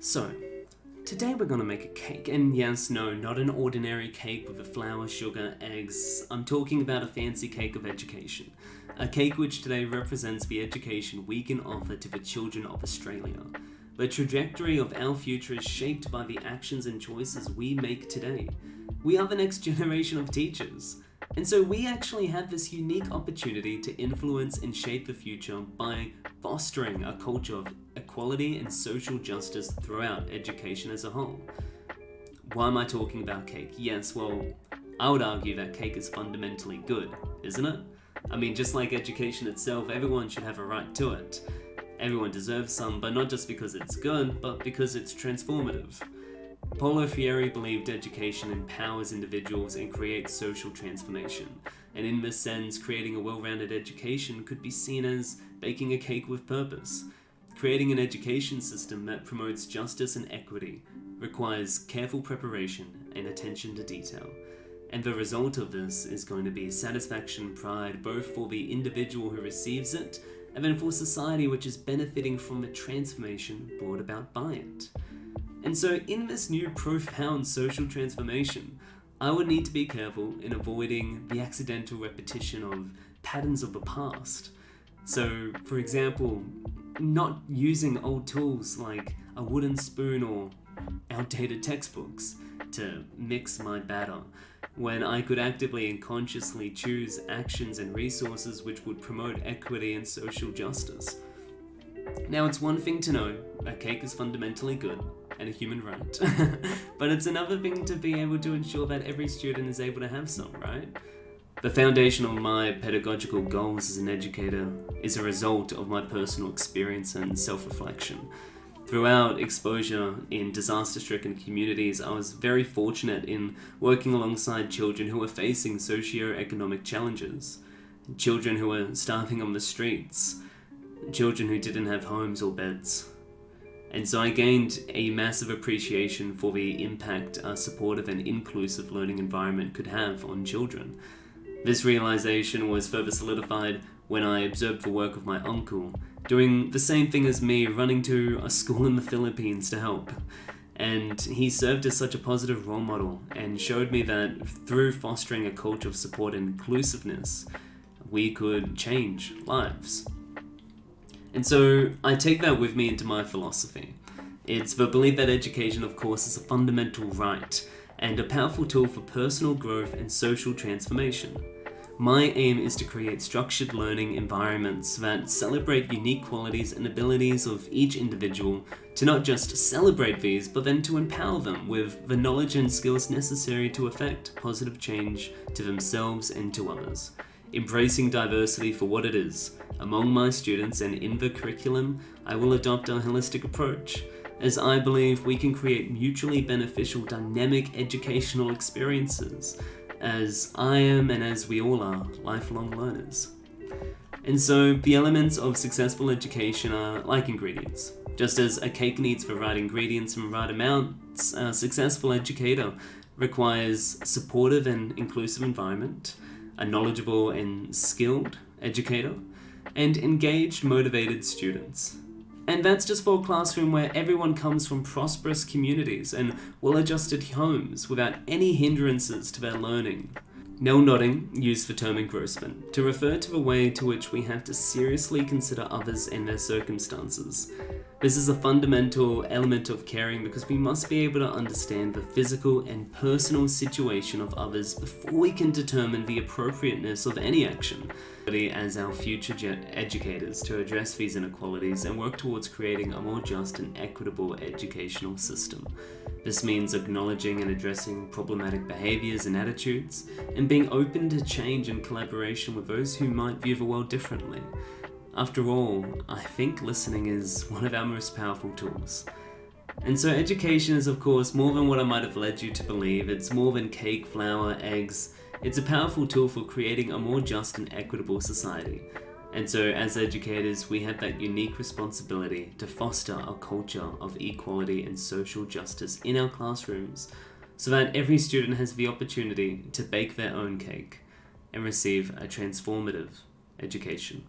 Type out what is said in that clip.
So, today we're gonna make a cake, and yes, no, not an ordinary cake with the flour, sugar, eggs. I'm talking about a fancy cake of education. A cake which today represents the education we can offer to the children of Australia. The trajectory of our future is shaped by the actions and choices we make today. We are the next generation of teachers. And so we actually have this unique opportunity to influence and shape the future by fostering a culture of equality and social justice throughout education as a whole. Why am I talking about cake? Yes, well, I would argue that cake is fundamentally good, isn't it? I mean, just like education itself, everyone should have a right to it. Everyone deserves some, but not just because it's good, but because it's transformative. Paulo Freire believed education empowers individuals and creates social transformation. And in this sense, creating a well-rounded education could be seen as baking a cake with purpose. Creating an education system that promotes justice and equity requires careful preparation and attention to detail. And the result of this is going to be satisfaction, pride, both for the individual who receives it, and then for society which is benefiting from the transformation brought about by it. And so in this new profound social transformation, I would need to be careful in avoiding the accidental repetition of patterns of the past. So, for example, not using old tools like a wooden spoon or outdated textbooks to mix my batter, when I could actively and consciously choose actions and resources which would promote equity and social justice. Now, it's one thing to know a cake is fundamentally good and a human right, but it's another thing to be able to ensure that every student is able to have some, right? The foundation of my pedagogical goals as an educator is a result of my personal experience and self-reflection. Throughout exposure in disaster-stricken communities, I was very fortunate in working alongside children who were facing socio-economic challenges, children who were starving on the streets, children who didn't have homes or beds. And so I gained a massive appreciation for the impact a supportive and inclusive learning environment could have on children. This realization was further solidified when I observed the work of my uncle, doing the same thing as me, running to a school in the Philippines to help. And he served as such a positive role model and showed me that through fostering a culture of support and inclusiveness, we could change lives. And so I take that with me into my philosophy. It's the belief that education, of course, is a fundamental right and a powerful tool for personal growth and social transformation. My aim is to create structured learning environments that celebrate unique qualities and abilities of each individual, to not just celebrate these, but then to empower them with the knowledge and skills necessary to effect positive change to themselves and to others. Embracing diversity for what it is. Among my students and in the curriculum, I will adopt a holistic approach, as I believe we can create mutually beneficial dynamic educational experiences, as I am and as we all are lifelong learners. And so the elements of successful education are like ingredients. Just as a cake needs the right ingredients and right amounts, a successful educator requires supportive and inclusive environment, a knowledgeable and skilled educator, and engaged, motivated students. And that's just for a classroom where everyone comes from prosperous communities and well-adjusted homes without any hindrances to their learning. Nell Nodding used the term engrossment to refer to the way to which we have to seriously consider others and their circumstances. This is a fundamental element of caring because we must be able to understand the physical and personal situation of others before we can determine the appropriateness of any action. As our future educators to address these inequalities and work towards creating a more just and equitable educational system. This means acknowledging and addressing problematic behaviours and attitudes, and being open to change and collaboration with those who might view the world differently. After all, I think listening is one of our most powerful tools. And so education is, of course, more than what I might have led you to believe. It's more than cake, flour, eggs. It's a powerful tool for creating a more just and equitable society. And so as educators, we have that unique responsibility to foster a culture of equality and social justice in our classrooms, so that every student has the opportunity to bake their own cake and receive a transformative education.